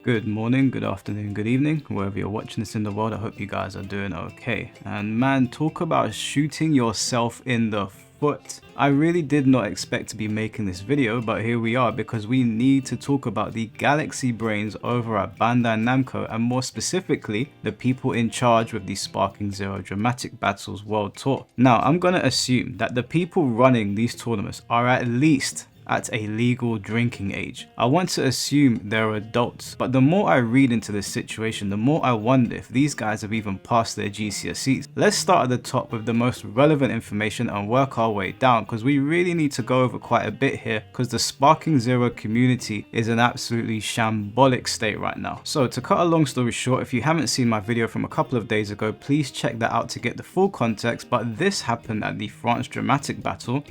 Good morning, good afternoon, good evening, wherever you're watching this in the world. I hope you guys are doing okay. And man, talk about shooting yourself in the foot. I really did not expect to be making this video, but here we are because we need to talk about the galaxy brains over at Bandai Namco, and more specifically, the people in charge with the Sparking Zero Dramatic Battles World Tour. Now, I'm gonna assume that the people running these tournaments are at least at a legal drinking age. I want to assume they're adults, but the more I read into this situation, the more I wonder if these guys have even passed their GCSEs. Let's start at the top with the most relevant information and work our way down, because we really need to go over quite a bit here, because the Sparking Zero community is an absolutely shambolic state right now. So to cut a long story short, if you haven't seen my video from a couple of days ago, please check that out to get the full context, but this happened at the France Dramatic Battle.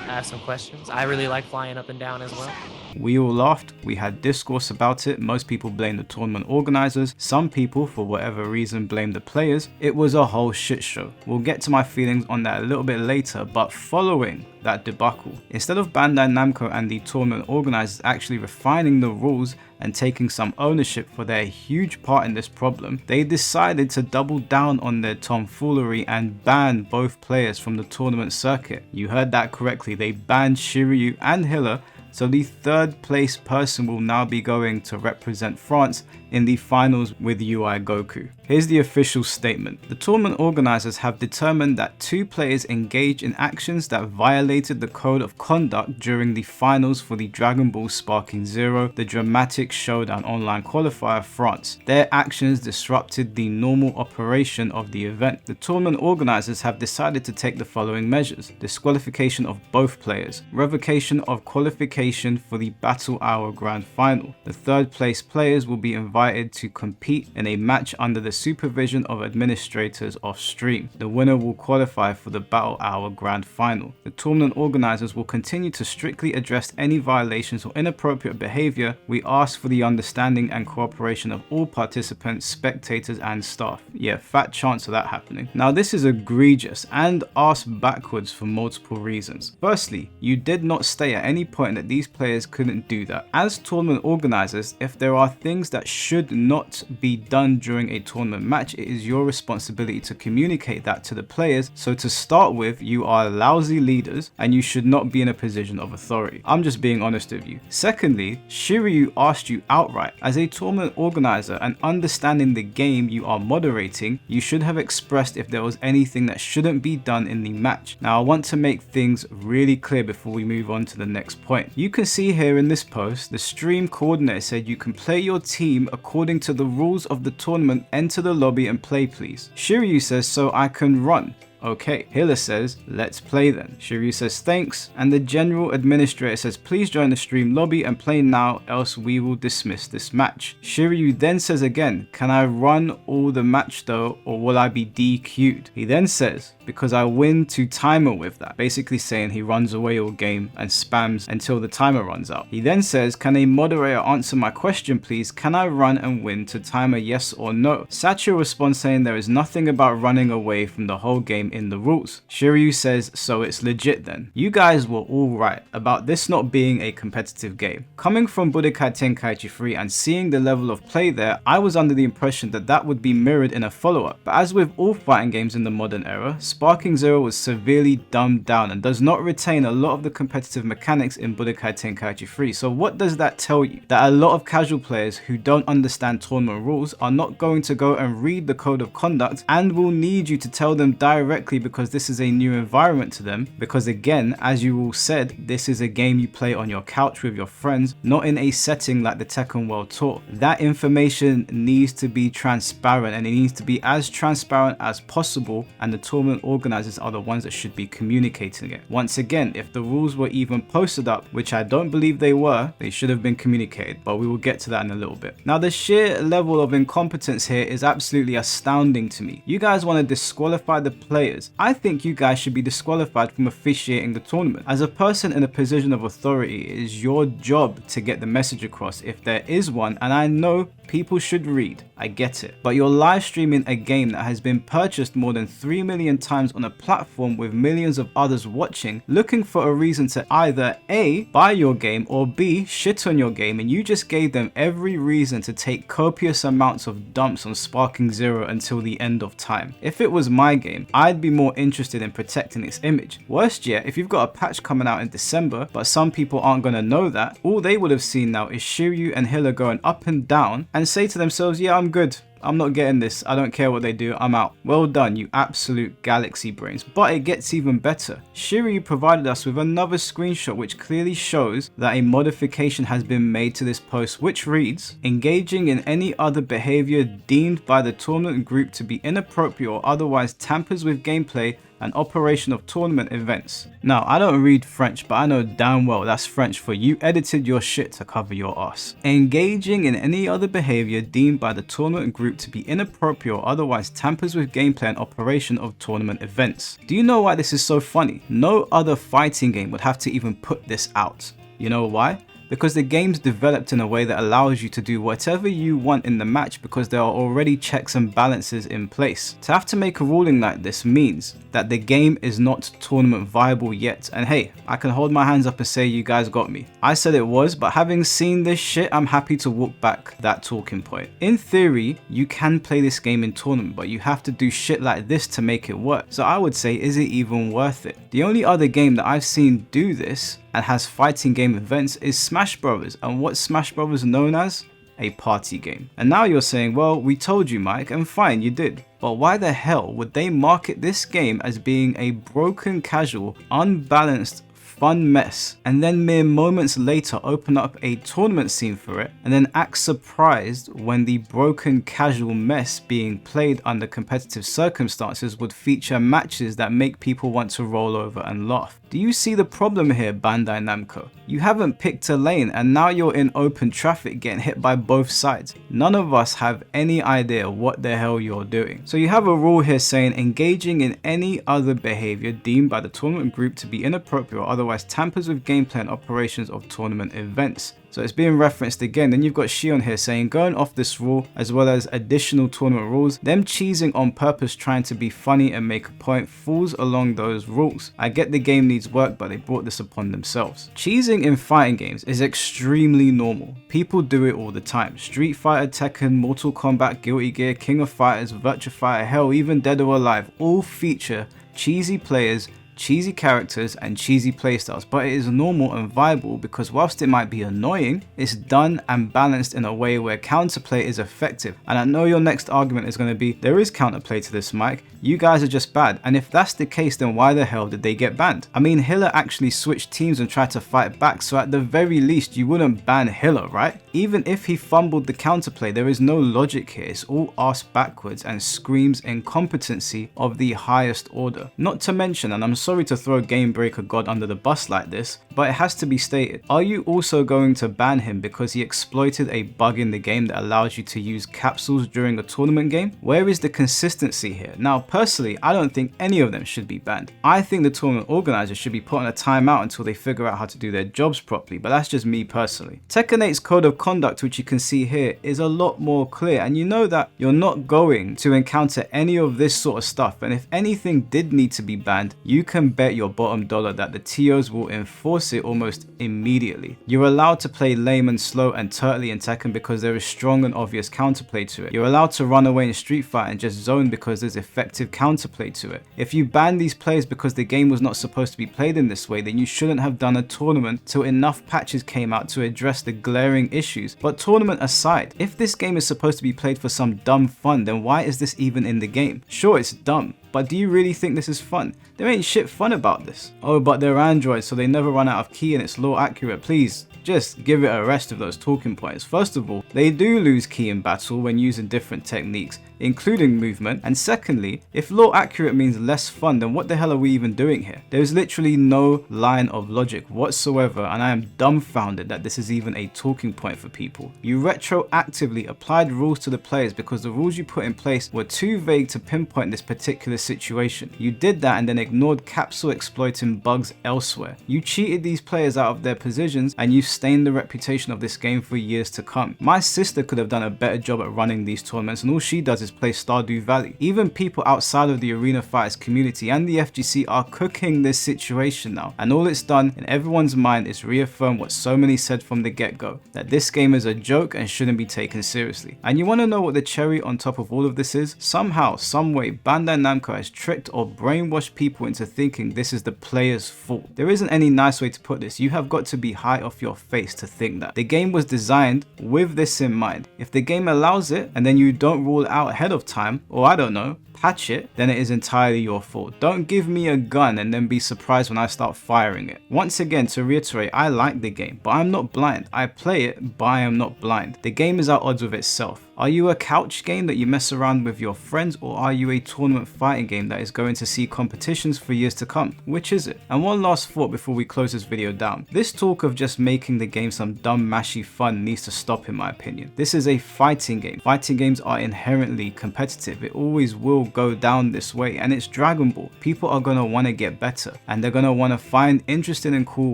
I have some questions. I really like flying up and down as well. We all laughed, we had discourse about it, most people blamed the tournament organisers, some people for whatever reason blamed the players. It was a whole shit show. We'll get to my feelings on that a little bit later, but following that debacle, instead of Bandai Namco and the tournament organisers actually refining the rules and taking some ownership for their huge part in this problem, they decided to double down on their tomfoolery and ban both players from the tournament circuit. You heard that correctly, they banned Shiryu and Hiller. So the third place person will now be going to represent France in the finals with UI Goku. Here's the official statement. The tournament organizers have determined that two players engaged in actions that violated the code of conduct during the finals for the Dragon Ball Sparking Zero, the Dramatic Showdown Online Qualifier France. Their actions disrupted the normal operation of the event. The tournament organizers have decided to take the following measures: disqualification of both players, revocation of qualification for the Battle Hour Grand Final. The third place players will be invited to compete in a match under the supervision of administrators off stream. The winner will qualify for the Battle Hour Grand Final. The tournament organizers will continue to strictly address any violations or inappropriate behavior. We ask for the understanding and cooperation of all participants, spectators and staff. Yeah, fat chance of that happening. Now this is egregious and arse backwards for multiple reasons. Firstly, you did not state at any point that these players couldn't do that. As tournament organizers, if there are things that should not be done during a tournament match, it is your responsibility to communicate that to the players. So to start with, you are lousy leaders and you should not be in a position of authority. I'm just being honest with you. Secondly, Shiryu asked you outright, as a tournament organizer and understanding the game you are moderating, you should have expressed if there was anything that shouldn't be done in the match. Now I want to make things really clear before we move on to the next point. You can see here in this post, the stream coordinator said you can play your team according to the rules of the tournament. Enter the lobby and play please. Shiryu says, so I can run. Okay, Hiller says, let's play then. Shiryu says thanks, and the general administrator says please join the stream lobby and play now, else we will dismiss this match. Shiryu then says again, can I run all the match though, or will I be DQ'd? He then says, because I win to timer with that, basically saying he runs away all game and spams until the timer runs out. He then says, can a moderator answer my question please? Can I run and win to timer, yes or no? Satchel responds saying there is nothing about running away from the whole game in the rules. Shiryu says, so it's legit then. You guys were all right about this not being a competitive game. Coming from Budokai Tenkaichi 3 and seeing the level of play there, I was under the impression that that would be mirrored in a follow-up. But as with all fighting games in the modern era, Sparking Zero was severely dumbed down and does not retain a lot of the competitive mechanics in Budokai Tenkaichi 3. So what does that tell you? That a lot of casual players who don't understand tournament rules are not going to go and read the code of conduct and will need you to tell them directly because this is a new environment to them, because again, as you all said, this is a game you play on your couch with your friends, not in a setting like the Tekken World Tour. That information needs to be transparent, and it needs to be as transparent as possible, and the tournament organizers are the ones that should be communicating it. Once again, if the rules were even posted up, which I don't believe they were, they should have been communicated, but we will get to that in a little bit. Now the sheer level of incompetence here is absolutely astounding to me. You guys want to disqualify the players players. I think you guys should be disqualified from officiating the tournament. As a person in a position of authority, it is your job to get the message across if there is one, and I know people should read, I get it. But you're live streaming a game that has been purchased more than 3 million times on a platform with millions of others watching, looking for a reason to either A, buy your game, or B, shit on your game, and you just gave them every reason to take copious amounts of dumps on Sparking Zero until the end of time. If it was my game, I'd be more interested in protecting its image. Worst yet, if you've got a patch coming out in December, but some people aren't gonna know that, all they would have seen now is Shiryu and Hiller going up and down and say to themselves, yeah, I'm good. I'm not getting this. I don't care what they do. I'm out. Well done, you absolute galaxy brains. But it gets even better. Shiryu provided us with another screenshot which clearly shows that a modification has been made to this post, which reads, engaging in any other behavior deemed by the tournament group to be inappropriate or otherwise tampers with gameplay and operation of tournament events. Now, I don't read French, but I know damn well that's French for you edited your shit to cover your ass. Engaging in any other behavior deemed by the tournament group to be inappropriate or otherwise tampers with gameplay and operation of tournament events. Do you know why this is so funny? No other fighting game would have to even put this out. You know why? Because the game's developed in a way that allows you to do whatever you want in the match because there are already checks and balances in place. To have to make a ruling like this means that the game is not tournament viable yet, and hey, I can hold my hands up and say you guys got me. I said it was, but having seen this shit, I'm happy to walk back that talking point. In theory, you can play this game in tournament, but you have to do shit like this to make it work. So I would say, is it even worth it? The only other game that I've seen do this and has fighting game events is Smash Bros. And what's Smash Bros. Known as? A party game. And now you're saying, well, we told you, Mike, and fine, you did. But why the hell would they market this game as being a broken, casual, unbalanced, fun mess, and then mere moments later open up a tournament scene for it, and then act surprised when the broken casual mess being played under competitive circumstances would feature matches that make people want to roll over and laugh? Do you see the problem here, Bandai Namco? You haven't picked a lane and now you're in open traffic getting hit by both sides. None of us have any idea what the hell you're doing. So you have a rule here saying engaging in any other behavior deemed by the tournament group to be inappropriate or otherwise tampers with gameplay and operations of tournament events. So it's being referenced again. Then you've got Shion here saying going off this rule as well as additional tournament rules, them cheesing on purpose trying to be funny and make a point falls along those rules. I get the game needs work, but they brought this upon themselves. Cheesing in fighting games is extremely normal. People do it all the time. Street Fighter, Tekken, Mortal Kombat, Guilty Gear, King of Fighters, Virtua Fighter, hell, even Dead or Alive all feature cheesy players, cheesy characters and cheesy playstyles, but it is normal and viable because whilst it might be annoying, it's done and balanced in a way where counterplay is effective. And I know your next argument is going to be, there is counterplay to this, Mike, you guys are just bad. And if that's the case, then why the hell did they get banned? I mean, Hiller actually switched teams and tried to fight back, so at the very least you wouldn't ban Hiller, right? Even if he fumbled the counterplay, there is no logic here. It's all ass backwards and screams incompetency of the highest order. Not to mention, and I'm sorry to throw Game Breaker God under the bus like this, but it has to be stated, are you also going to ban him because he exploited a bug in the game that allows you to use capsules during a tournament game? Where is the consistency here? Now personally, I don't think any of them should be banned. I think the tournament organizers should be put on a timeout until they figure out how to do their jobs properly, but that's just me personally. Tekken 8's code of conduct, which you can see here, is a lot more clear, and you know that you're not going to encounter any of this sort of stuff, and if anything did need to be banned, you can bet your bottom dollar that the TOs will enforce it almost immediately. You're allowed to play lame and slow and turtly in Tekken because there is strong and obvious counterplay to it. You're allowed to run away in Street Fighter and just zone because there's effective counterplay to it. If you ban these players because the game was not supposed to be played in this way, then you shouldn't have done a tournament till enough patches came out to address the glaring issues. But tournament aside, if this game is supposed to be played for some dumb fun, then why is this even in the game? Sure, it's dumb, but do you really think this is fun? There ain't shit fun about this. Oh, but they're androids, so they never run out of ki and it's low accurate. Please, just give it a rest of those talking points. First of all, they do lose ki in battle when using different techniques. including movement, and secondly, if law accurate means less fun, then what the hell are we even doing here? There is literally no line of logic whatsoever, and I am dumbfounded that this is even a talking point for people. You retroactively applied rules to the players because the rules you put in place were too vague to pinpoint this particular situation. You did that and then ignored capsule exploiting bugs elsewhere. You cheated these players out of their positions, and you stained the reputation of this game for years to come. My sister could have done a better job at running these tournaments, and all she does is play Stardew Valley. Even people outside of the Arena Fighters community and the FGC are cooking this situation now, and all it's done in everyone's mind is reaffirm what so many said from the get-go, that this game is a joke and shouldn't be taken seriously. And you want to know what the cherry on top of all of this is? Somehow, someway, Bandai Namco has tricked or brainwashed people into thinking this is the player's fault. There isn't any nice way to put this. You have got to be high off your face to think that. The game was designed with this in mind. If the game allows it and then you don't rule it out ahead of time, or I don't know, patch it, then it is entirely your fault. Don't give me a gun and then be surprised when I start firing it. Once again, to reiterate, I like the game, but I'm not blind. I play it, but I am not blind. The game is at odds with itself. Are you a couch game that you mess around with your friends, or are you a tournament fighting game that is going to see competitions for years to come? Which is it? And one last thought before we close this video down. This talk of just making the game some dumb mashy fun needs to stop, in my opinion. This is a fighting game. Fighting games are inherently competitive. It always will go down this way, and it's Dragon Ball. People are going to want to get better, and they're going to want to find interesting and cool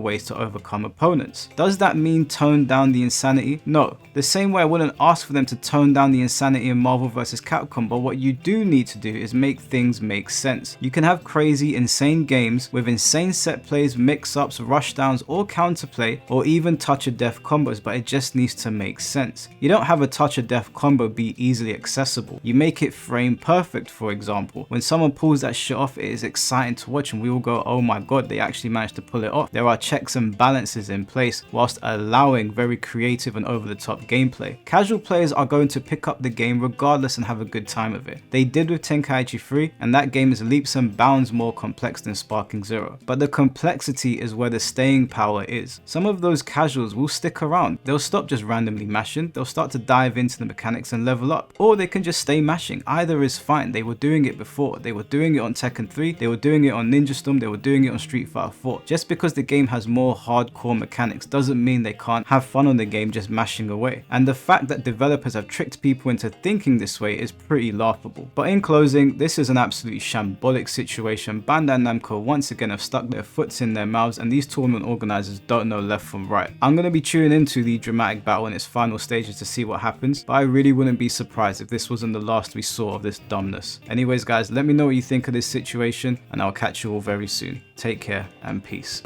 ways to overcome opponents. Does that mean tone down the insanity? No. The same way I wouldn't ask for them to tone down the insanity in Marvel vs. Capcom, but what you do need to do is make things make sense. You can have crazy, insane games with insane set plays, mix-ups, rushdowns, or counterplay, or even touch-of-death combos, but it just needs to make sense. You don't have a touch-of-death combo be easily accessible. You make it frame perfect, for example. When someone pulls that shit off, it is exciting to watch, and we all go, oh my god, they actually managed to pull it off. There are checks and balances in place whilst allowing very creative and over-the-top gameplay. Casual players are going to pick up the game regardless and have a good time of it. They did with Tenkaichi 3, and that game is leaps and bounds more complex than Sparking Zero. But the complexity is where the staying power is. Some of those casuals will stick around. They'll stop just randomly mashing, they'll start to dive into the mechanics and level up. Or they can just stay mashing. Either is fine. They were doing it before. They were doing it on Tekken 3, they were doing it on Ninja Storm, they were doing it on Street Fighter 4. Just because the game has more hardcore mechanics doesn't mean they can't have fun on the game just mashing away. And the fact that developers have tricked people into thinking this way is pretty laughable. But in closing, this is an absolutely shambolic situation. Bandai Namco once again have stuck their foots in their mouths, and these tournament organizers don't know left from right. I'm going to be tuning into the dramatic battle in its final stages to see what happens, but I really wouldn't be surprised if this wasn't the last we saw of this dumbness. Anyways guys, let me know what you think of this situation, and I'll catch you all very soon. Take care and peace.